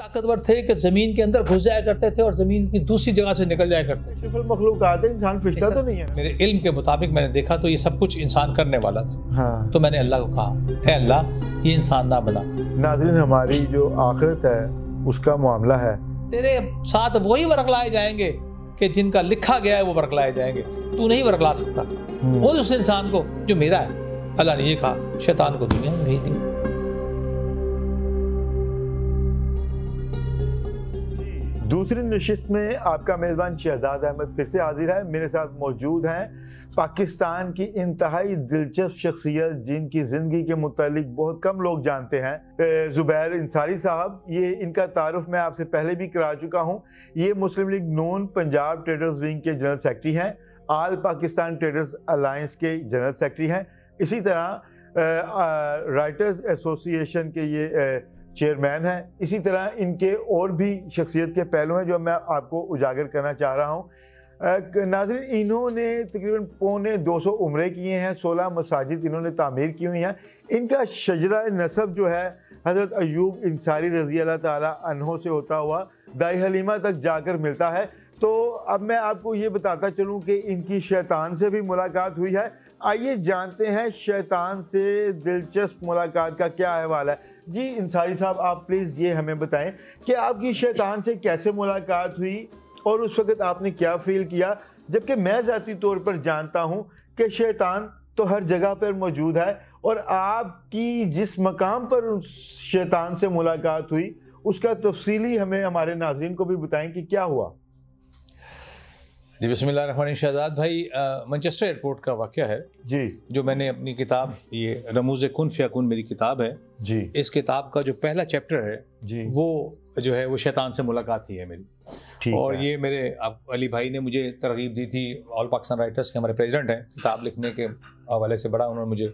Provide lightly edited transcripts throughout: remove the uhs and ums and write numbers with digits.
طاقتور تھے کہ زمین کے اندر گھس جایا کرتے تھے اور زمین کی دوسری جگہ سے نکل جایا کرتے تھے. مخلوقات ہے, انسان فرشتہ تو نہیں ہے. میرے علم کے مطابق میں نے دیکھا تو یہ سب کچھ انسان کرنے والا تھا. ہاں. تو میں نے اللہ کو کہا, اے اللہ یہ انسان نہ بنا. ناظرین, ہماری جو آخرت ہے اس کا معاملہ ہے, تیرے ساتھ وہی ورق لائے جائیں گے کہ جن کا لکھا گیا ہے وہ ورق لائے جائیں گے. تو نہیں ورق لا سکتا وہ اس انسان کو جو میرا ہے. اللہ نے یہ کہا, شیطان کو دنیا میں بھیج دی. دوسری نشست میں آپ کا میزبان شہزاد احمد پھر سے حاضر ہے. میرے ساتھ موجود ہیں پاکستان کی انتہائی دلچسپ شخصیت جن کی زندگی کے متعلق بہت کم لوگ جانتے ہیں, زبیر انصاری صاحب. یہ ان کا تعارف میں آپ سے پہلے بھی کرا چکا ہوں. یہ مسلم لیگ نون پنجاب ٹریڈرز ونگ کے جنرل سیکرٹری ہیں, آل پاکستان ٹریڈرز الائنس کے جنرل سیکرٹری ہیں. اسی طرح رائٹرز ایسوسی ایشن کے یہ چیئرمین ہیں. اسی طرح ان کے اور بھی شخصیت کے پہلو ہیں جو میں آپ کو اجاگر کرنا چاہ رہا ہوں. ناظرین, انہوں نے تقریباً 250 عمرے کیے ہیں, 16 مساجد انہوں نے تعمیر کی ہوئی ہیں. ان کا شجرہ نسب جو ہے حضرت ایوب انصاری رضی اللہ تعالیٰ عنہ سے ہوتا ہوا دائی حلیمہ تک جا کر ملتا ہے. تو اب میں آپ کو یہ بتاتا چلوں کہ ان کی شیطان سے بھی ملاقات ہوئی ہے. آئیے جانتے ہیں شیطان سے دلچسپ ملاقات کا کیا احوال ہے. جی انصاری صاحب, آپ پلیز یہ ہمیں بتائیں کہ آپ کی شیطان سے کیسے ملاقات ہوئی اور اس وقت آپ نے کیا فیل کیا, جبکہ میں ذاتی طور پر جانتا ہوں کہ شیطان تو ہر جگہ پر موجود ہے, اور آپ کی جس مقام پر اس شیطان سے ملاقات ہوئی اس کا تفصیلی ہمیں ہمارے ناظرین کو بھی بتائیں کہ کیا ہوا. جی بسم اللہ الرحمن الرحیم. شہزاد بھائی, مانچسٹر ایئرپورٹ کا واقعہ ہے جی, جو میں نے اپنی کتاب, یہ رموز کن فیکون میری کتاب ہے جی, اس کتاب کا جو پہلا چیپٹر ہے جی, وہ جو ہے وہ شیطان سے ملاقات ہی ہے میری. اور یہ میرے علی بھائی نے مجھے ترغیب دی تھی, آل پاکستان رائٹرز کے ہمارے پریزیڈنٹ ہیں, کتاب لکھنے کے حوالے سے بڑا انہوں نے مجھے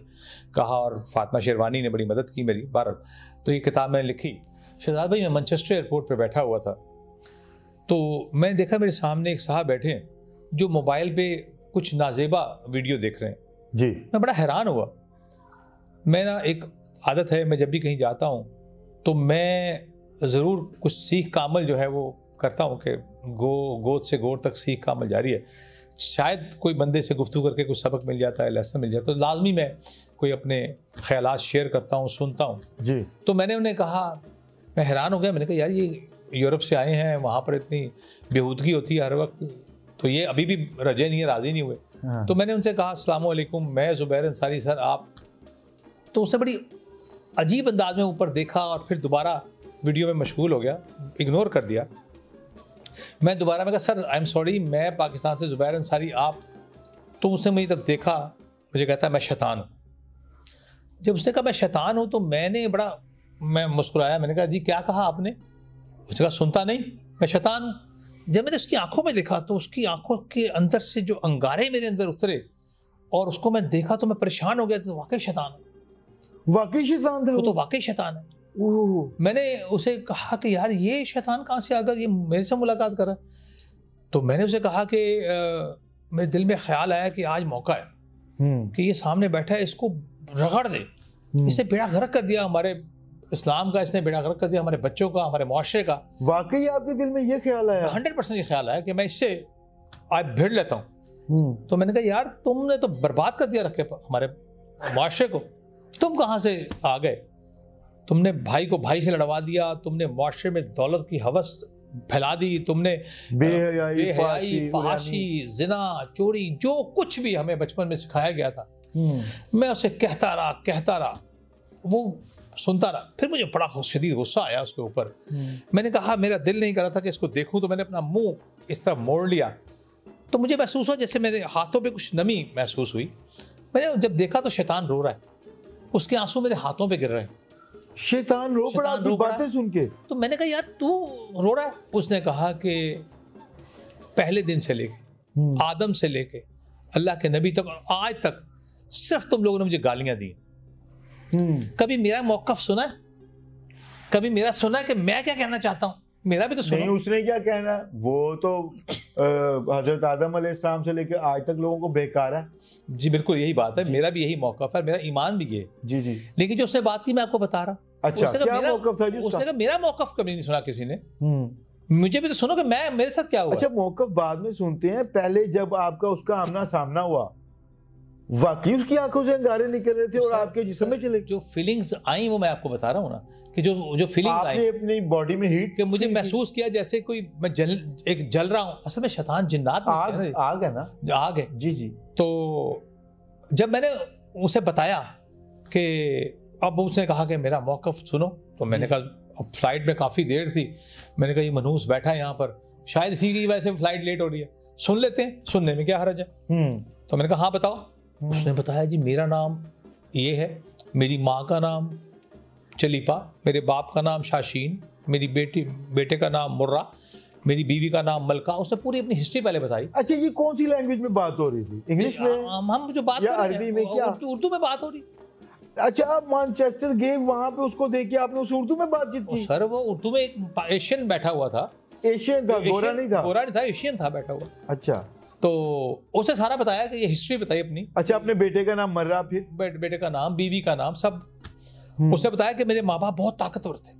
کہا, اور فاطمہ شیروانی نے بڑی مدد کی میری. بہرحال تو یہ کتاب میں نے لکھی. شہزاد بھائی, میں مانچسٹر ایئرپورٹ پہ بیٹھا ہوا تھا تو میں نے دیکھا میرے سامنے ایک صاحب بیٹھے ہیں جو موبائل پہ کچھ نازیبا ویڈیو دیکھ رہے ہیں. جی, میں بڑا حیران ہوا. میں نا ایک عادت ہے, میں جب بھی کہیں جاتا ہوں تو میں ضرور کچھ سیکھ کا عمل جو ہے وہ کرتا ہوں کہ گود سے گور تک سیکھ کا عمل جاری ہے. شاید کوئی بندے سے گفتگو کر کے کچھ سبق مل جاتا ہے, لیسن مل جاتا ہے, تو لازمی میں کوئی اپنے خیالات شیئر کرتا ہوں, سنتا ہوں. جی, تو میں نے انہیں کہا, میں حیران ہو گیا. میں نے کہا یار یہ یورپ سے آئے ہیں, وہاں پر اتنی بےہودگی ہوتی ہے ہر وقت, تو یہ ابھی بھی رجے نہیں ہے, راضی نہیں ہوئے. تو میں نے ان سے کہا السلام علیکم, میں زبیر انصاری سر, آپ. تو اس نے بڑی عجیب انداز میں اوپر دیکھا اور پھر دوبارہ ویڈیو میں مشغول ہو گیا, اگنور کر دیا. میں دوبارہ میں کہا سر آئی ایم سوری, میں پاکستان سے زبیر انصاری, آپ. تو اس نے میری طرف دیکھا, مجھے کہتا ہے میں شیطان ہوں. جب اس نے کہا میں شیطان ہوں تو میں مسکرایا. میں نے کہا جی کیا کہا آپ نے؟ اس نے کہا سنتا نہیں, میں شیطان ہوں. جب میں نے اس کی آنکھوں میں دیکھا تو اس کی آنکھوں کے اندر سے جو انگارے میرے اندر اترے اور اس کو میں دیکھا تو میں پریشان ہو گیا. تو واقعی شیطان ہے, واقعی شیطان تھا وہ, تو واقعی شیطان ہے. میں نے اسے کہا کہ یار یہ شیطان کہاں سے آ کر یہ میرے سے ملاقات کر رہا ہے. تو میں نے اسے کہا کہ میرے دل میں خیال آیا کہ آج موقع ہے کہ یہ سامنے بیٹھا ہے, اس کو رگڑ دے. اسے بیڑا غرق کر دیا ہمارے اسلام کا, اس نے بیڑا غرق کر دیا ہمارے بچوں کا, ہمارے معاشرے کا. واقعی آپ کے دل میں یہ خیال آیا؟ 100% یہ خیال آیا کہ میں اس سے آج بھیڑ لیتا ہوں. تو میں نے کہا یار تم نے تو برباد کر دیا رکھے ہمارے معاشرے کو, تم کہاں سے آ گئے؟ تم نے بھائی کو بھائی سے لڑوا دیا, تم نے معاشرے میں دولت کی ہوس پھیلا دی, تم نے بے حیائی, فحاشی, زنا, چوری, جو کچھ بھی ہمیں بچپن میں سکھایا گیا تھا. میں اسے کہتا رہا, وہ سنتا رہا. پھر مجھے بڑا شدید غصہ آیا اس کے اوپر. میں نے کہا میرا دل نہیں کر رہا تھا کہ اس کو دیکھوں, تو میں نے اپنا منہ اس طرح موڑ لیا. تو مجھے محسوس ہوا جیسے میرے ہاتھوں پہ کچھ نمی محسوس ہوئی. میں نے جب دیکھا تو شیطان رو رہا ہے, اس کے آنسو میرے ہاتھوں پہ گر رہے ہیں. شیطان رو پڑا آپ کی باتیں سن کے؟ تو میں نے کہا یار تو رو رہا ہے؟ اس نے کہا کہ پہلے دن سے لے کے آدم سے لے کے اللہ کے نبی تک اور آج تک صرف تم لوگوں نے مجھے گالیاں دی. کبھی میرا موقف سنا ہے؟ کبھی میرا سنا ہے کہ میں کیا کہنا چاہتا ہوں؟ میرا بھی تو سنا. نہیں, اس نے کیا کہنا ہے, وہ تو حضرت آدم علیہ السلام سے لے کے آج تک لوگوں کو بیکار ہے. جی بالکل یہی بات ہے, میرا بھی یہی موقف ہے, میرا ایمان بھی یہ. جی جی. لیکن جو اس نے بات کی میں آپ کو بتا رہا ہوں. اچھا کیا موقف تھا جی اس کا؟ اس نے کہا میرا موقف کبھی نہیں سنا کسی نے، مجھے بھی تو سنو کہ میرے ساتھ کیا ہوا۔ اچھا موقف بعد میں سنتے ہیں، پہلے جب آپ کا اس کا آمنا سامنا ہوا واقعی اس کی آنکھوں سے انگارے نکل رہے تھے اور آپ کے جسم میں چلے؟ جو فیلنگز آئیں وہ میں آپ کو بتا رہا ہوں نا، کہ جو فیلنگز آئیں، آپ نے اپنی باڈی میں ہیٹ، کہ مجھے محسوس کیا جیسے کوئی میں جل رہا ہوں، اصل میں شیطان جنات آگ ہے نا، آگ ہے جی جی۔ تو جب میں نے اسے بتایا کہ اب اس نے کہا کہ میرا موقف سنو، تو میں نے کہا فلائٹ میں کافی دیر تھی، میں نے کہا یہ منحوس بیٹھا ہے یہاں پر، شاید اسی کی وجہ سے فلائٹ لیٹ ہو رہی ہے، سن لیتے ہیں، سننے میں کیا حرج ہے۔ تو میں نے کہا ہاں بتاؤ۔ اس نے بتایا جی میرا نام یہ ہے، میری ماں کا نام چلیپا، میرے باپ کا نام شاشین، میری بیٹے کا نام مرہ، میری بیوی کا نام ملکہ۔ اس نے پوری اپنی ہسٹری پہلے بتائی۔ اچھا یہ کون سی لینگویج میں بات ہو رہی تھی؟ انگلش میں ہم جو بات کر رہے ہیں عربی میں کیا؟ اردو میں بات ہو رہی۔ اچھا آپ مانچسٹر گئے، وہاں پہ اس کو دیکھ کے آپ نے اس اردو میں بات چیت کی؟ سر وہ اردو میں ایک ایشین بیٹھا ہوا تھا، ایشین تھا، گورا نہیں تھا؟ گورا نہیں تھا، ایشین تھا بیٹھا ہوا۔ اچھا تو اس نے سارا بتایا کہ یہ ہسٹری بتائی اپنی۔ اچھا اپنے بیٹے کا نام مرہ، پھر بیٹے کا نام، بیوی کا نام، سب۔ اس نے بتایا کہ میرے ماں باپ بہت طاقتور تھے،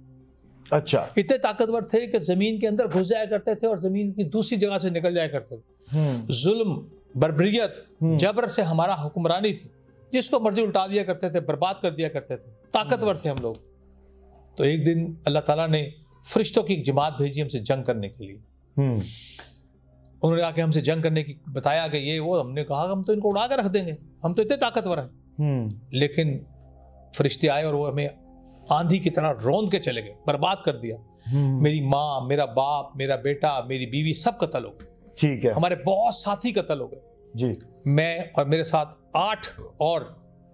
اچھا اتنے طاقتور تھے کہ زمین کے اندر گھس جایا کرتے تھے اور زمین کی دوسری جگہ سے نکل جایا کرتے تھے۔ ظلم، بربریت، جبر سے ہمارا حکمرانی تھی، جس کو مرضی الٹا دیا کرتے تھے، برباد کر دیا کرتے تھے، طاقتور تھے ہم لوگ۔ تو ایک دن اللہ تعالیٰ نے فرشتوں کی ایک جماعت بھیجی ہم سے جنگ کرنے کے لیے۔ انہوں نے آ کے ہم سے جنگ کرنے کی بتایا کہ یہ وہ، ہم نے کہا ہم تو ان کو اڑا کے رکھ دیں گے، ہم تو اتنے طاقتور ہیں۔ لیکن فرشتے آئے اور وہ ہمیں آندھی کی طرح روند کے چلے گئے، برباد کر دیا۔ میری ماں، میرا باپ، میرا بیٹا، میری بیوی سب قتل ہو گئے۔ ٹھیک ہے۔ ہمارے بہت ساتھی قتل ہو گئے جی۔ میں اور میرے ساتھ 8 اور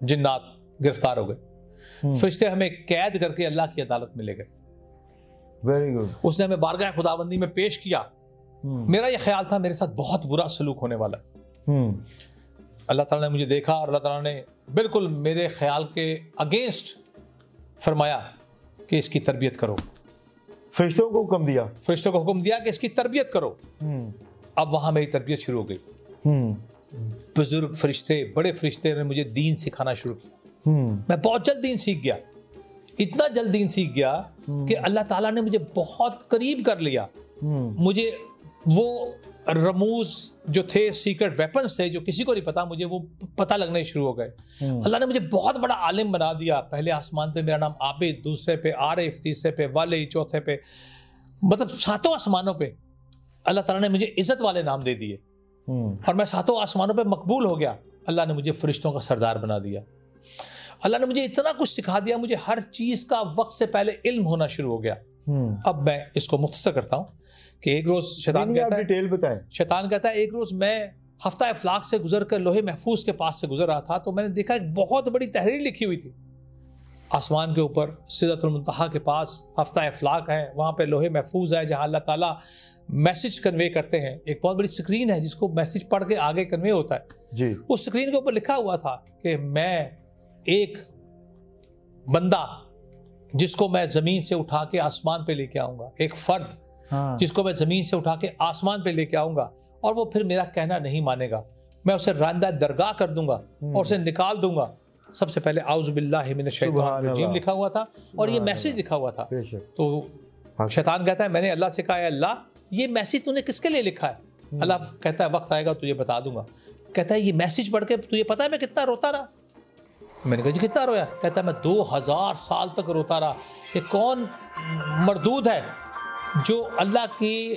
جنات گرفتار ہو گئے۔ فرشتے ہمیں قید کر کے اللہ کی عدالت میں لے گئے۔ Very good. اس نے ہمیں بارگاہ خداوندی میں پیش کیا۔ میرا یہ خیال تھا میرے ساتھ بہت برا سلوک ہونے والا ہے۔ اللہ تعالیٰ نے مجھے دیکھا اور اللہ تعالیٰ نے بالکل میرے خیال کے اگینسٹ فرمایا کہ اس کی تربیت کرو۔ فرشتوں کو حکم دیا؟ فرشتوں کو حکم دیا کہ اس کی تربیت کرو۔ اب وہاں میری تربیت شروع ہو گئی۔ بزرگ فرشتے، بڑے فرشتے نے مجھے دین سکھانا شروع کیا۔ میں بہت جلد دین سیکھ گیا، اتنا جلد دین سیکھ گیا کہ اللہ تعالیٰ نے مجھے بہت قریب کر لیا۔ مجھے وہ رموز جو تھے، سیکرٹ ویپنز تھے جو کسی کو نہیں پتا، مجھے وہ پتہ لگنے شروع ہو گئے۔ اللہ نے مجھے بہت بڑا عالم بنا دیا۔ پہلے آسمان پہ میرا نام عابد، دوسرے پہ عارف، تیسرے پہ ولی، چوتھے پہ، مطلب 7 آسمانوں پہ اللہ تعالیٰ نے مجھے عزت والے نام دے دیے، اور میں 7 آسمانوں پہ مقبول ہو گیا۔ اللہ نے مجھے فرشتوں کا سردار بنا دیا۔ اللہ نے مجھے اتنا کچھ سکھا دیا، مجھے ہر چیز کا وقت سے پہلے علم ہونا شروع ہو گیا۔ اب میں اس کو مختصر کرتا ہوں کہ ایک روز شیطان کہتا ہے ایک روز میں ہفتہ افلاق سے گزر کر لوہے محفوظ کے پاس سے گزر رہا تھا، تو میں نے دیکھا ایک بہت بڑی تحریر لکھی ہوئی تھی آسمان کے اوپر، سدرۃ المنتہا کے پاس ہفتہ افلاق ہے، وہاں پہ لوہے محفوظ ہے جہاں اللہ تعالیٰ میسج کنوے کرتے ہیں۔ ایک بہت بڑی سکرین ہے جس کو میسج پڑھ کے آگے کنوے ہوتا ہے جی۔ اس سکرین کے اوپر لکھا ہوا تھا کہ میں ایک بندہ جس کو میں زمین سے اٹھا کے آسمان پہ لے کے آؤں گا، ایک فرد جس کو میں زمین سے اٹھا کے آسمان پہ لے کے آؤں گا، اور وہ پھر میرا کہنا نہیں مانے گا، میں اسے راندہ درگاہ کر دوں گا اور اسے نکال دوں گا۔ سب سے پہلے اعوذ باللہ من الشیطان الرجیم لکھا ہوا تھا اور یہ میسج لکھا ہوا تھا۔ تو شیطان کہتا ہے میں نے اللہ سے کہا ہے اللہ یہ میسج تو نے کس کے لیے لکھا ہے؟ اللہ کہتا ہے وقت آئے گا تجھے بتا دوں گا۔ کہتا ہے یہ میسج پڑھ کے تجھے پتا ہے میں کتنا روتا رہا؟ میں نے کہا جی کتنا رویا؟ کہتا ہے میں 2000 سال تک روتا رہا کہ کون مردود ہے جو اللہ کی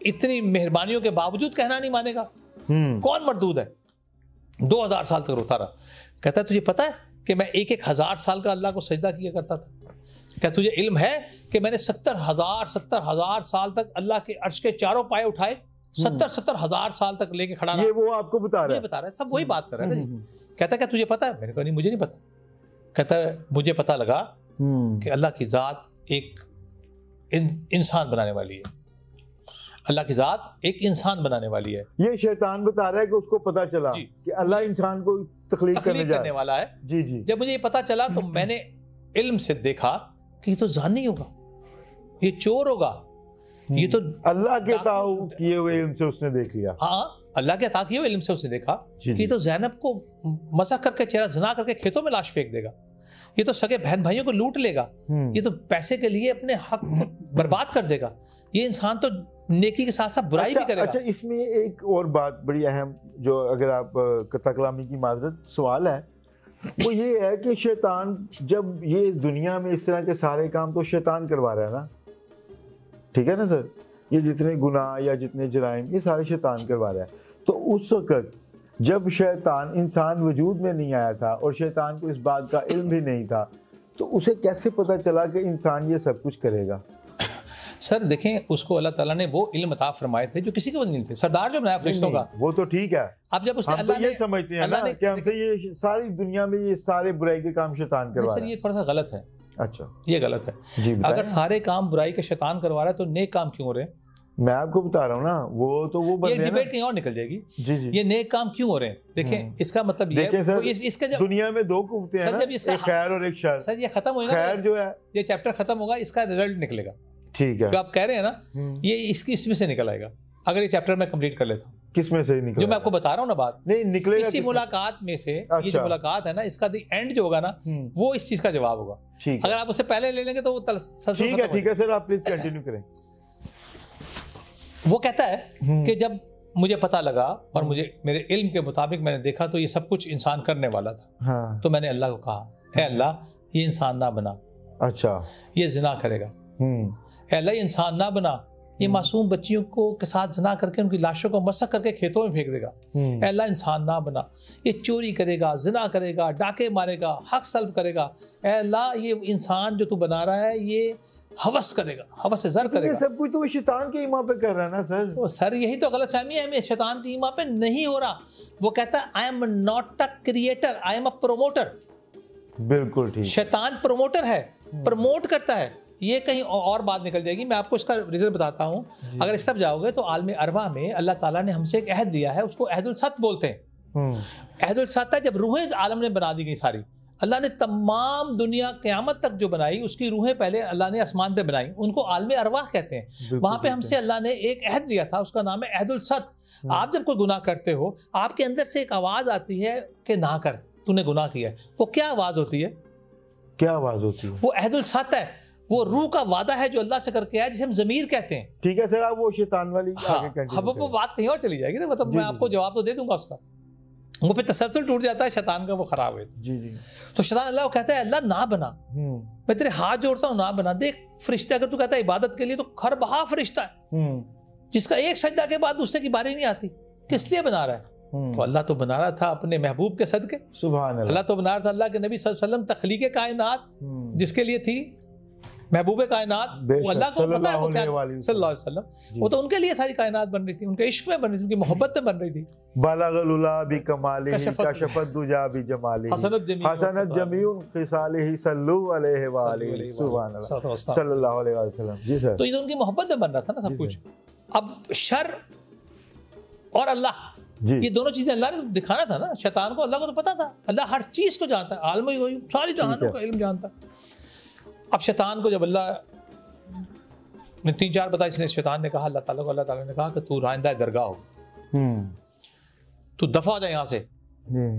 اتنی مہربانیوں کے باوجود کہنا نہیں مانے گا؟ کون مردود ہے؟ 2000 سال تک روتا رہا۔ کہتا ہے تجھے پتا ہے کہ میں 1000 سال کا اللہ کو سجدہ کیا کرتا تھا؟ کیا تجھے علم ہے کہ میں نے 70,000 سال تک اللہ کے عرش کے چاروں پائے اٹھائے؟ 70,000 سال تک لے کے کھڑا رہا۔ یہ وہ آپ کو بتا رہا ہے، سب وہی بات کر رہا ہے۔ کہتا ہے کیا تجھے پتا ہے؟ میں نے کہا نہیں مجھے نہیں پتا۔ کہتا ہے مجھے پتا لگا کہ اللہ کی ذات ایک انسان بنانے والی ہے، اللہ کی ذات ایک انسان بنانے والی ہے۔ یہ شیطان بتا رہا ہے کہ اس کو پتا چلا کہ اللہ انسان کو تخلیق کرنے والا ہے۔ جی جی۔ جب مجھے یہ پتا چلا تو میں نے علم سے دیکھا کہ یہ تو زانی ہوگا، یہ چور ہوگا، یہ تو اللہ کے عطا کیے ہوئے علم سے اس نے دیکھ لیا۔ ہاں اللہ کے عطا کیے ہوئے علم سے اس نے دیکھا کہ یہ تو زینب کو مسح کر کے چہرہ زنا کر کے کھیتوں میں لاش پھینک دے گا، یہ تو سگے بہن بھائیوں کو لوٹ لے گا, یہ تو پیسے کے لیے اپنے حق کو برباد کر دے گا, یہ انسان تو نیکی کے ساتھ ساتھ برائی بھی کرے گا. اچھا اس میں ایک اور بات بڑی اہم, جو اگر آپ قطع کلامی کی معذرت, سوال ہے, وہ یہ ہے کہ شیطان جب یہ دنیا میں اس طرح کے سارے کام تو شیطان کروا رہا ہے نا, ٹھیک ہے نا سر, یہ جتنے گناہ یا جتنے جرائم یہ سارے شیطان کروا رہا ہے. تو اس وقت جب شیطان انسان وجود میں نہیں آیا تھا اور شیطان کو اس بات کا علم بھی نہیں تھا, تو اسے کیسے پتہ چلا کہ انسان یہ سب کچھ کرے گا؟ سر دیکھیں, اس کو اللہ تعالیٰ نے وہ علم عطا فرمائے تھے جو کسی کو نہیں تھے. سردار جو بنایا فرشتوں کا, وہ تو ٹھیک ہے, اب جب اس نے ہم تو یہ سمجھتے ہیں نا کہ ہم سے یہ ساری دنیا میں یہ سارے برائی کے کام شیطان کروا رہا ہے. سر یہ تھوڑا سا غلط ہے. اچھا یہ غلط ہے. جی اگر سارے کام برائی کے شیطان کروا رہا ہے تو نیک کام کیوں ہو رہے ہیں؟ میں آپ کو بتا رہا ہوں نا, وہ تو وہ یہ ڈیبیٹ کہیں اور نکل جائے گی. جی جی, یہ نیک کام کیوں ہو رہے ہیں؟ دیکھیں اس کا مطلب یہ ہے اس کا دنیا میں دو قوتیں ہیں نا, ایک خیر اور ایک شر. سر یہ ختم ہوگا, خیر جو ہے یہ چیپٹر ختم ہوگا, اس کا رزلٹ نکلے گا. ٹھیک ہے, جو آپ کہہ رہے ہیں نا, یہ اس میں سے نکل آئے گا اگر یہ چیپٹر میں کمپلیٹ کر لیتا ہوں. کس میں سے نکلے؟ جو میں آپ کو بتا رہا ہوں نا بات, نہیں نکلے گا اسی ملاقات میں سے. یہ جو ملاقات ہے نا, اس کا دی اینڈ جو ہوگا نا, وہ اس چیز کا جواب ہوگا. اگر آپ اسے پہلے لے لیں گے تو وہ ٹھیک ہے سر, آپ پلیز کنٹینیو کریں. وہ کہتا ہے کہ جب مجھے پتہ لگا اور مجھے میرے علم کے مطابق میں نے دیکھا تو یہ سب کچھ انسان کرنے والا تھا, تو میں نے اللہ کو کہا, اے اللہ یہ انسان نہ بنا. اچھا, یہ زنا کرے گا. اے اللہ یہ انسان نہ بنا, یہ معصوم بچیوں کو کے ساتھ زنا کر کے ان کی لاشوں کو مسخ کر کے کھیتوں میں پھینک دے گا. اے اللہ انسان نہ بنا, یہ چوری کرے گا, زنا کرے گا, ڈاکے مارے گا, حق سلب کرے گا. اے اللہ یہ انسان جو تو بنا رہا ہے یہ ہوس کرے گا, ہوس سے زر کرے گا. یہ سب کچھ تو شیطان کے ایمان پہ کر رہا ہے نا سر. سر یہی تو غلط فہمی ہے, ہمیں شیطان کے ایمان پہ نہیں ہو رہا. وہ کہتا ہے I am not a creator, I am a promoter. بالکل ٹھیک, شیطان پروموٹر ہے, پروموٹ کرتا ہے. یہ کہیں اور بات نکل جائے گی, میں آپ کو اس کا ریزن بتاتا ہوں. اگر اس طرف جاؤ گے تو عالم ارواح میں اللہ تعالیٰ نے ہم سے ایک عہد دیا ہے, اس کو عہد الست بولتے ہیں. عہد الست ہے جب روحیں عالم نے بنا دی گئی ساری, اللہ نے تمام دنیا قیامت تک جو بنائی اس کی روحیں پہلے اللہ نے آسمان پہ بنائی, ان کو عالم ارواح کہتے ہیں. وہاں پہ ہم سے اللہ نے ایک عہد دیا تھا, اس کا نام ہے عہد الست. آپ جب کوئی گناہ کرتے ہو, آپ کے اندر سے ایک آواز آتی ہے کہ نہ کر, تو نے گناہ کیا ہے. وہ کیا آواز ہوتی ہے؟ کیا آواز ہوتی ہے؟ وہ عہد الست ہے, وہ روح کا وعدہ ہے جو اللہ سے کر کے آیا, جسے ہم ضمیر کہتے ہیں. ٹھیک ہے سر, آپ وہ شیطان والی وہ بات کہیں اور چلی جائے گی نا, مطلب میں آپ کو جواب تو دے دوں گا اس کا. وہ پہ تسلسل ٹوٹ جاتا ہے شیطان کا, وہ خراب ہوئے. جی جی. تو شیطان اللہ کو کہتا ہے اللہ نہ بنا, میں تیرے ہاتھ جوڑتا ہوں نہ بنا. دیکھ فرشتے, اگر تو کہتا ہے عبادت کے لیے, تو ہر بہا فرشتہ ہے جس کا ایک سجدہ کے بعد دوسرے کی باری نہیں آتی. کس لیے بنا رہا ہے؟ تو اللہ تو بنا رہا تھا اپنے محبوب کے صدقے. سبحان اللہ. اللہ تو بنا رہا تھا, اللہ کے نبی صلی اللہ علیہ وسلم تخلیق کائنات جس کے لیے تھی, محبوب کائنات, وہ اللہ کو پتا ہے وہ کیا, صلی اللہ علیہ وسلم, وہ تو ان کے لیے ساری کائنات بن رہی تھی, ان کے عشق میں بن رہی تھی, ان کی محبت میں بن رہی تھی. بالغ العلا بکمالہ کشف الدجا بجمالہ حسنت جمیع خصالہ صلو علیہ وآلہ. سبحان اللہ, صلی اللہ علیہ وسلم. جی سر, تو یہ ان کی محبت میں بن رہا تھا نا سب کچھ. اب شر اور اللہ, یہ دونوں چیزیں اللہ نے دکھانا تھا نا شیطان کو. اللہ کو تو پتا تھا, اللہ ہر چیز کو جانتا ہے, عالم غیوب ساری جہانوں کا علم جانتا ہے. اب شیطان کو جب اللہ نے 3-4 بتایا, اس نے شیطان نے کہا اللہ تعالیٰ کو, اللہ تعالیٰ نے کہا کہ تو رائندہ درگاہ ہو, تو دفع ہو جائے یہاں سے,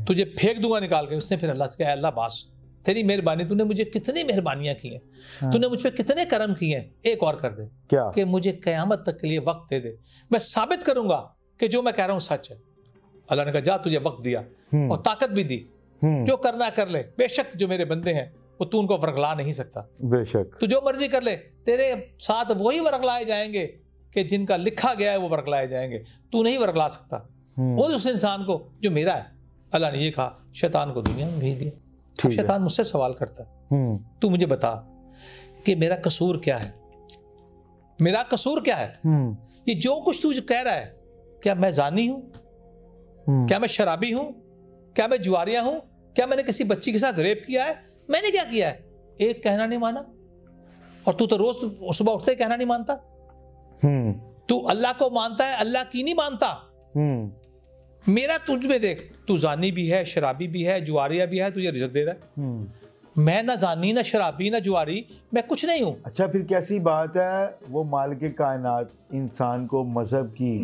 تجھے پھینک دوں گا نکال کے. اس نے پھر اللہ سے کہا اللہ باس, تیری مہربانی, تو نے مجھے کتنی مہربانیاں کی ہیں, تو نے مجھ پہ کتنے کرم کیے ہیں, ایک اور کر دے, کیا کہ مجھے قیامت تک کے لیے وقت دے دے, میں ثابت کروں گا کہ جو میں کہہ رہا ہوں سچ ہے. اللہ نے کہا جا, تجھے وقت دیا اور طاقت بھی دی, جو کرنا ہے کر لے. بے شک جو میرے بندے ہیں وہ تو ان کو ورغلا نہیں سکتا, بے شک, تو جو مرضی کر لے, تیرے ساتھ وہی ورغلائے جائیں گے کہ جن کا لکھا گیا ہے وہ ورغلائے جائیں گے, تو نہیں ورغلا سکتا وہ اس انسان کو جو میرا ہے. اللہ نے یہ کہا, شیطان کو دنیا میں بھیج دیا. شیطان مجھ سے سوال کرتا ہے, تو مجھے بتا کہ میرا قصور کیا ہے, میرا قصور کیا ہے؟ یہ جو کچھ تو کہہ رہا ہے, کیا میں زانی ہوں, کیا میں شرابی ہوں, کیا میں جواریہ ہوں, کیا میں نے کسی بچی کے ساتھ ریپ کیا ہے, میں نے کیا کیا ہے؟ ایک کہنا نہیں مانا, اور تو روز صبح اٹھتے کہنا نہیں مانتا. تو اللہ کو مانتا ہے, اللہ کی نہیں مانتا. میرا تجھ میں دیکھ, تو زانی بھی ہے, شرابی بھی ہے, جواریہ بھی ہے, تجھے رزق دے رہا ہے. میں نہ زانی, نہ شرابی, نہ جواری, میں کچھ نہیں ہوں. اچھا پھر کیسی بات ہے, وہ مالک کائنات انسان کو مذہب کی,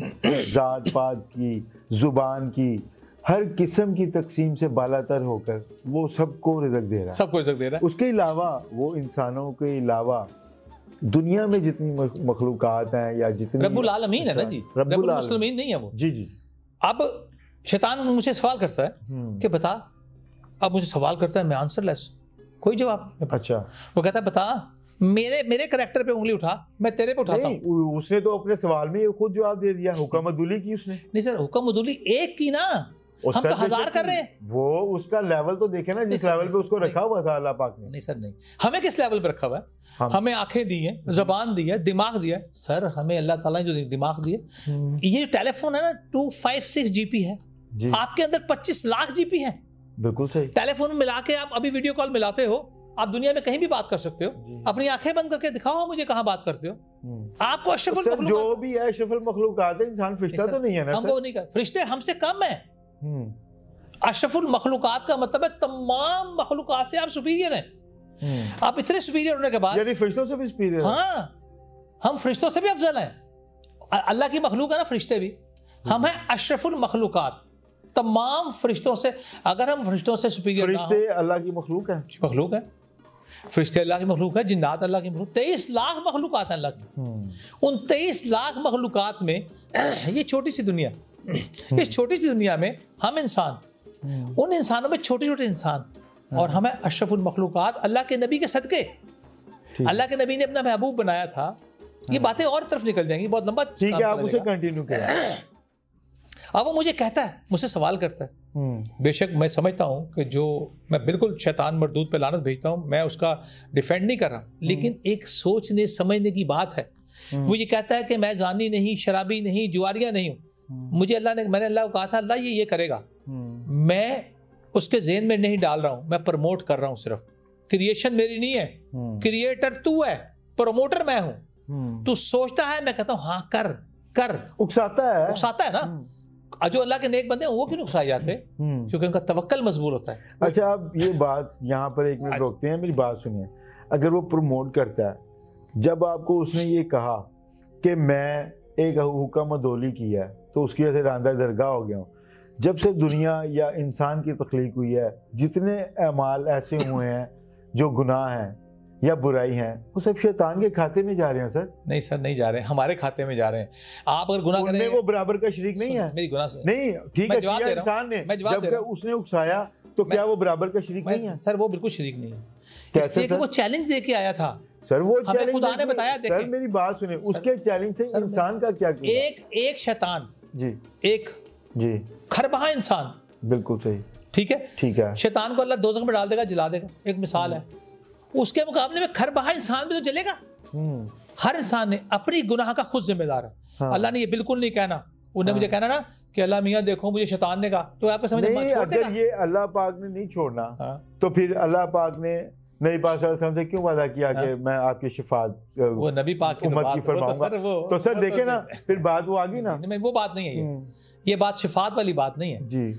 ذات پات کی, زبان کی, ہر قسم کی تقسیم سے بالا تر ہو کر وہ سب کو رزق دے رہا ہے, سب کو رزق دے رہا ہے. اس کے علاوہ وہ انسانوں کے علاوہ دنیا میں جتنی مخلوقات ہیں یا جتنی رب العالمین ہے نا جی, رب المسلمین نہیں ہے وہ. جی جی. اب شیطان مجھے سوال کرتا ہے کہ بتا, اب مجھے سوال کرتا ہے, میں آنسر لیس, کوئی جواب نہیں. اچھا, وہ کہتا ہے بتا میرے کریکٹر پہ انگلی اٹھا, میں تیرے پہ اٹھاتا ہوں. اس نے تو اپنے سوال میں خود جواب دے دیا, حکم عدولی کی اس نے. نہیں سر, حکم عدولی ایک کی نا, ہم تو ہزار کر رہے ہیں. وہ اس کا لیول تو دیکھیں نا, جس لیول پہ اس کو رکھا ہوا تھا اللہ پاک نے. نہیں سر نہیں, ہمیں کس لیول پہ رکھا ہوا ہے؟ ہمیں آنکھیں دی ہیں, زبان دی ہے, دماغ دیا ہے. سر ہمیں اللہ تعالیٰ نے جو دماغ دی ہے, یہ جو ٹیلی فون ہے نا 256 GB ہے, آپ کے اندر 25 لاکھ GB ہے. بالکل صحیح. ٹیلی فون ملا کے آپ ابھی ویڈیو کال ملاتے ہو, آپ دنیا میں کہیں بھی بات کر سکتے ہو. اپنی آنکھیں بند کر کے دکھاؤ مجھے کہاں بات کرتے ہو. آپ کو اشرف المخلوقات, جو بھی ہے اشرف المخلوقات ہے, انسان فرشتہ تو نہیں ہے نا. ہم وہ نہیں کر, فرشتے ہم سے کم ہیں. اشرف المخلوقات کا مطلب ہے تمام مخلوقات سے آپ سپیریئر ہیں. آپ اتنے سپیریئر ہونے کے بعد, یعنی فرشتوں سے بھی سپیریئر. ہاں, ہم فرشتوں سے بھی افضل ہیں. اللہ کی مخلوق ہے نا فرشتے بھی, ہم ہیں اشرف المخلوقات تمام فرشتوں سے. اگر ہم فرشتوں سے سپیریئر نہ ہوں, فرشتے اللہ کی مخلوق ہے. مخلوق ہے, فرشتے اللہ کی مخلوق ہے, جنات اللہ کی مخلوق, 23 لاکھ مخلوقات ہیں اللہ کی. ان 23 لاکھ مخلوقات میں یہ چھوٹی سی دنیا, اس چھوٹی سی دنیا میں ہم انسان, ان انسانوں میں چھوٹے چھوٹے انسان, اور ہمیں اشرف المخلوقات اللہ کے نبی کے صدقے. اللہ کے نبی نے اپنا محبوب بنایا تھا. یہ باتیں اور طرف نکل جائیں گی, بہت لمبا. ٹھیک ہے, آپ اسے کنٹینیو کریں. اب وہ مجھے کہتا ہے, مجھ سے سوال کرتا ہے. بے شک میں سمجھتا ہوں کہ جو میں بالکل شیطان مردود پہ لعنت بھیجتا ہوں, میں اس کا ڈیفینڈ نہیں کر رہا, لیکن ایک سوچنے سمجھنے کی بات ہے. وہ یہ کہتا ہے کہ میں زانی نہیں, شرابی نہیں, جواریہ نہیں ہوں. مجھے اللہ نے, میں نے اللہ کو کہا تھا اللہ یہ کرے گا, میں اس کے ذہن میں نہیں ڈال رہا ہوں, میں پروموٹ کر رہا ہوں. صرف کریشن میری نہیں ہے, کریٹر تو ہے, پروموٹر میں ہوں. تو سوچتا ہے, میں کہتا ہوں ہاں کر. اکساتا ہے نا. جو اللہ کے نیک بندے ہیں وہ کیوں اکسائے جاتے؟ کیونکہ ان کا توکل مضبوط ہوتا ہے. اچھا, اب یہ بات یہاں پر ایک منٹ روکتے ہیں, میری بات سنیے. اگر وہ پروموٹ کرتا ہے, جب آپ کو اس نے یہ کہا کہ میں ایک حکم عدولی کیا ہے تو اس کی وجہ سے راندہ درگاہ ہو گیا ہوں, جب سے دنیا یا انسان کی تخلیق ہوئی ہے, جتنے اعمال ایسے ہوئے ہیں جو گناہ ہیں یا برائی ہیں, وہ سب شیطان کے کھاتے میں جا رہے ہیں. سر نہیں سر, نہیں جا رہے ہیں, ہمارے کھاتے میں جا رہے ہیں. آپ اگر گناہ کریں, وہ برابر کا شریک نہیں ہے. میری گناہ نہیں, ٹھیک ہے, انسان نے جب اس نے اکسایا تو کیا وہ برابر کا شریک نہیں ہے؟ سر وہ بالکل شریک نہیں ہے, اس لیے کہ وہ چیلنج دے کے آیا تھا. سر وہ ہمیں خدا نے بتایا, سر میری بات سنیں, اس کے چیلنج سے انسان کا کیا کیا؟ ایک شیطان, جی ایک جی کھربہا انسان. بالکل صحیح, ٹھیک ہے, ٹھیک ہے. شیطان کو اللہ دوزخ میں ڈال دے گا, جلا دے گا, ایک مثال ہے. اس کے مقابلے میں کھربہا انسان بھی تو جلے گا. ہر انسان نے اپنی گناہ کا خود ذمہ دار ہے. اللہ نے یہ بالکل نہیں کہنا, انہیں مجھے کہنا نا کہ اللہ میاں دیکھو مجھے شیطان نے کہا, تو آپ کو سمجھ نہیں. اگر یہ اللہ پاک نے نہیں چھوڑنا تو پھر اللہ پاک نے نبی پاک صلی اللہ علیہ وسلم سے کیوں وعدہ کیا کہ میں آپ کی شفاعت وہ نبی پاک کی امت کی فرماؤں گا؟ تو سر دیکھیں نا, پھر بات وہ آگی نا. وہ بات نہیں ہے, یہ بات شفاعت والی بات نہیں ہے. جی,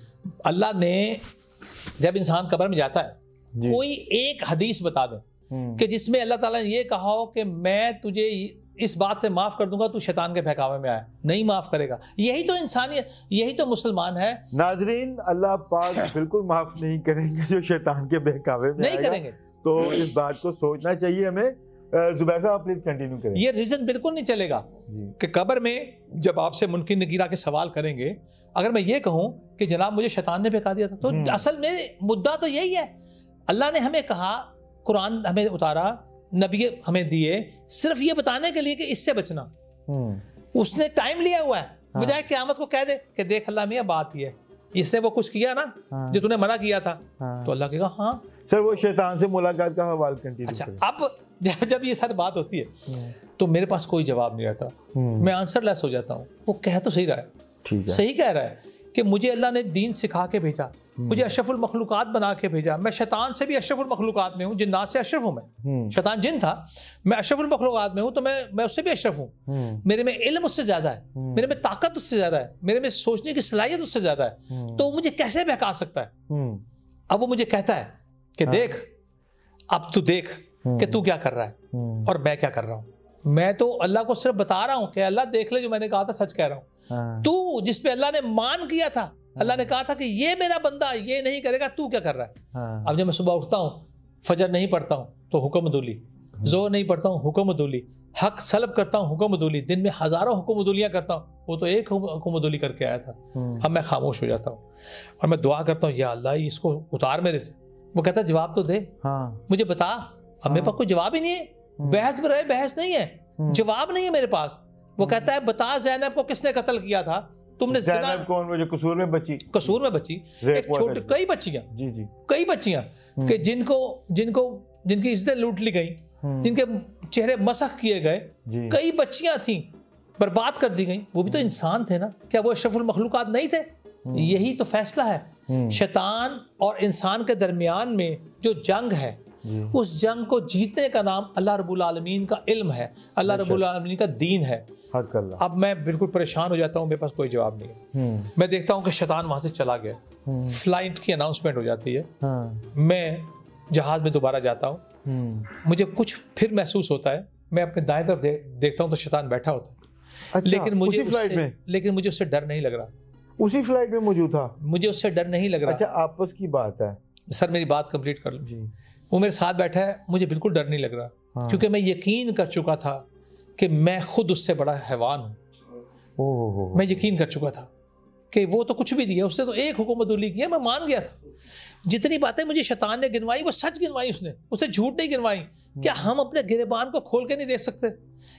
اللہ نے جب انسان قبر میں جاتا ہے, کوئی ایک حدیث بتا دیں کہ جس میں اللہ تعالیٰ نے یہ کہا ہو کہ میں تجھے اس بات سے معاف کر دوں گا, تو شیطان کے بہکاوے میں آیا, نہیں معاف کرے گا. یہی تو انسانیت, یہی تو مسلمان ہے. ناظرین, اللہ پاک بالکل معاف نہیں کریں گے جو شیطان کے بہکاوے میں نہیں کریں گے. تو اس بات کو سوچنا چاہیے ہمیں. زبیر صاحب پلیز کنٹینیو کریں. یہ ریزن بالکل نہیں چلے گا کہ قبر میں جب آپ سے منکر نکیر آ کے سوال کریں گے, اگر میں یہ کہوں کہ جناب مجھے شیطان نے بہکا دیا تھا, تو اصل میں مدعا تو یہی ہے. اللہ نے ہمیں کہا, قرآن ہمیں اتارا, نبی ہمیں دیے, صرف یہ بتانے کے لیے کہ اس سے بچنا. اس نے ٹائم لیا ہوا ہے, بجائے قیامت کو کہہ دے کہ دیکھ اللہ میاں بات یہ ہے, اس نے وہ کچھ کیا نا جو تو نے منع کیا تھا, تو اللہ کہے گا ہاں. سر وہ شیطان سے ملاقات کا حوالہ کنٹینیو کریں. اب جب یہ ساری بات ہوتی ہے تو میرے پاس کوئی جواب نہیں رہتا, میں آنسر لیس ہو جاتا ہوں. وہ کہہ تو صحیح رہا ہے, صحیح کہہ رہا ہے کہ مجھے اللہ نے دین سکھا کے بھیجا, مجھے اشرف المخلوقات بنا کے بھیجا. میں شیطان سے بھی اشرف المخلوقات میں ہوں, جنات سے اشرف ہوں. میں شیطان جن تھا, میں اشرف المخلوقات میں ہوں, تو میں اس سے بھی اشرف ہوں. میرے میں علم اس سے زیادہ ہے, میرے میں طاقت اس سے زیادہ ہے, میرے میں سوچنے کی صلاحیت اس سے زیادہ ہے. تو مجھے کیسے بہکا سکتا ہے؟ اب وہ مجھے کہتا ہے کہ دیکھ, اب تو دیکھ کہ تو کیا کر رہا ہے اور میں کیا کر رہا ہوں. میں تو اللہ کو صرف بتا رہا ہوں کہ اللہ دیکھ لے, جو میں نے کہا تھا سچ کہہ رہا ہوں. تو جس پہ اللہ نے مان کیا تھا اللہ نے کہا تھا کہ یہ میرا بندہ یہ نہیں کرے گا، تو کیا کر رہا ہے؟ اب جب میں صبح اٹھتا ہوں، فجر نہیں پڑھتا ہوں تو حکم عدولی، زور نہیں پڑھتا ہوں حکم عدولی، حق سلب کرتا ہوں حکم عدولی، دن میں ہزاروں حکم عدولیاں کرتا ہوں، وہ تو ایک حکم عدولی کر کے آیا تھا، اب میں خاموش ہو جاتا ہوں اور میں دعا کرتا ہوں یا اللہ اس کو اتار میرے سے۔ وہ کہتا ہے جواب تو دے، مجھے بتا۔ اب میرے پاس کوئی جواب ہی نہیں ہے، بحث میں رہے، بحث نہیں ہے، جواب نہیں ہے میرے پاس۔ وہ کہتا ہے بتا زینب کو کس نے قتل کیا تھا؟ تم نے زینب کون؟ وہ جو قصور میں بچی، قصور میں بچی، ایک چھوٹی، کئی بچیاں، کئی بچیاں کہ جن کی عزتیں لوٹ لی گئیں، جن کے چہرے مسخ کیے گئے، کئی بچیاں تھیں برباد کر دی گئیں۔ وہ بھی تو انسان تھے نا، کیا وہ اشرف المخلوقات نہیں تھے؟ یہی تو فیصلہ ہے شیطان اور انسان کے درمیان میں جو جنگ ہے، اس جنگ کو جیتنے کا نام اللہ رب العالمین کا علم ہے، اللہ رب العالمین کا دین ہے۔ اب میں بالکل پریشان ہو جاتا ہوں، میرے پاس کوئی جواب نہیں ہے۔ میں دیکھتا ہوں کہ شیطان وہاں سے چلا گیا، فلائٹ کی اناؤنسمنٹ ہو جاتی ہے، میں جہاز میں دوبارہ جاتا ہوں، مجھے کچھ پھر محسوس ہوتا ہے، میں اپنے دائیں طرف دیکھتا ہوں تو شیطان بیٹھا ہوتا ہے، لیکن مجھے اس سے ڈر نہیں لگ رہا۔ اسی فلائٹ میں موجود تھا؟ مجھے اس سے ڈر نہیں لگ رہا۔ اچھا آپس کی بات ہے سر، میری بات کمپلیٹ کر لوں۔ وہ میرے ساتھ بیٹھا ہے، مجھے بالکل ڈر نہیں لگ رہا، کیونکہ میں یقین کر چکا تھا کہ میں خود اس سے بڑا حیوان ہوں۔ میں یقین کر چکا تھا کہ وہ تو کچھ بھی نہیں ہے، اس نے تو ایک حکم عدولی کیا، میں مان گیا تھا۔ جتنی باتیں مجھے شیطان نے گنوائی وہ سچ گنوائی، اس نے جھوٹ نہیں گنوائی۔ کیا ہم اپنے گریبان کو کھول کے نہیں دیکھ سکتے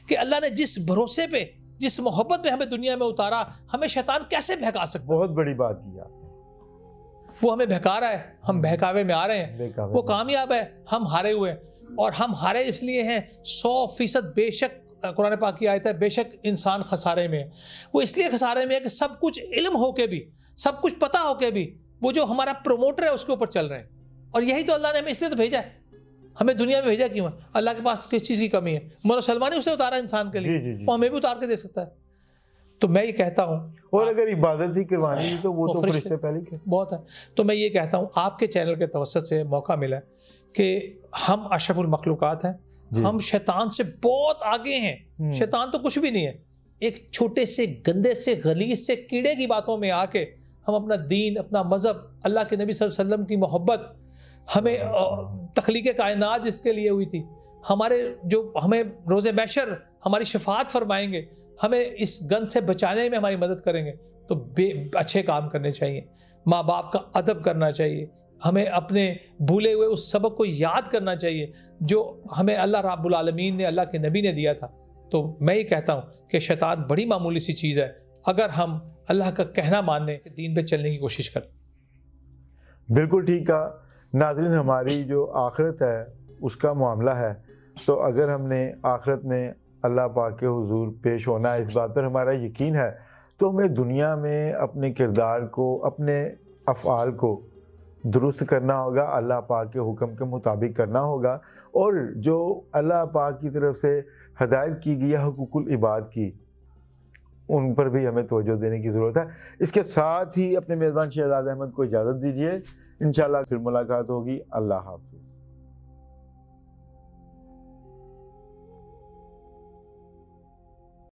کہ اللہ نے جس بھروسے پہ، جس محبت پہ ہمیں دنیا میں اتارا، ہمیں شیطان کیسے بہکا سکتا؟ بہت بڑی بات کی آپ نے۔ وہ ہمیں بہکا رہا ہے، ہم بہکاوے میں آ رہے ہیں، وہ کامیاب ہے، ہم ہارے ہوئے ہیں۔ اور ہم ہارے اس لیے ہیں 100%، بے شک قرآن پاک کی آیت ہے، بے شک انسان خسارے میں ہے۔ وہ اس لیے خسارے میں ہے کہ سب کچھ علم ہو کے بھی، سب کچھ پتہ ہو کے بھی، وہ جو ہمارا پروموٹر ہے اس کے اوپر چل رہے ہیں۔ اور یہی تو اللہ نے ہمیں اس لیے تو بھیجا ہے، ہمیں دنیا میں بھیجا کیوں ہے؟ اللہ کے پاس کس چیز کی کمی ہے؟ مولا سلمانی اس نے اتارا انسان کے لیے، وہ ہمیں بھی اتار کے دے سکتا ہے۔ تو میں یہ کہتا ہوں، اور اگر عبادت ہی کروانی ہے تو وہ تو فرشتے پہلے کے بہت ہے۔ تو میں یہ کہتا ہوں، آپ کے چینل کے توسط سے موقع ملا کہ ہم اشرف المخلوقات ہیں، ہم شیطان سے بہت آگے ہیں۔ شیطان تو کچھ بھی نہیں ہے، ایک چھوٹے سے گندے سے غلیظ سے کیڑے کی باتوں میں آ کے ہم اپنا دین، اپنا مذہب، اللہ کے نبی صلی اللہ علیہ وسلم کی محبت، ہمیں تخلیق کائنات جس کے لیے ہوئی تھی، ہمارے جو ہمیں روز محشر ہماری شفاعت فرمائیں گے، ہمیں اس گند سے بچانے میں ہماری مدد کریں گے، تو اچھے کام کرنے چاہیے، ماں باپ کا ادب کرنا چاہیے، ہمیں اپنے بھولے ہوئے اس سبق کو یاد کرنا چاہیے جو ہمیں اللہ رب العالمین نے، اللہ کے نبی نے دیا تھا۔ تو میں یہ کہتا ہوں کہ شیطان بڑی معمولی سی چیز ہے اگر ہم اللہ کا کہنا ماننے، دین پہ چلنے کی کوشش کریں۔ بالکل ٹھیک ہے ناظرین، ہماری جو آخرت ہے اس کا معاملہ ہے، تو اگر ہم نے آخرت میں اللہ پاک کے حضور پیش ہونا ہے، اس بات پر ہمارا یقین ہے، تو ہمیں دنیا میں اپنے کردار کو، اپنے افعال کو درست کرنا ہوگا، اللہ پاک کے حکم کے مطابق کرنا ہوگا، اور جو اللہ پاک کی طرف سے ہدایت کی گئی ہے حقوق العباد کی، ان پر بھی ہمیں توجہ دینے کی ضرورت ہے۔ اس کے ساتھ ہی اپنے میزبان شہزاد احمد کو اجازت دیجیے، انشاءاللہ پھر ملاقات ہوگی۔ اللہ حافظ۔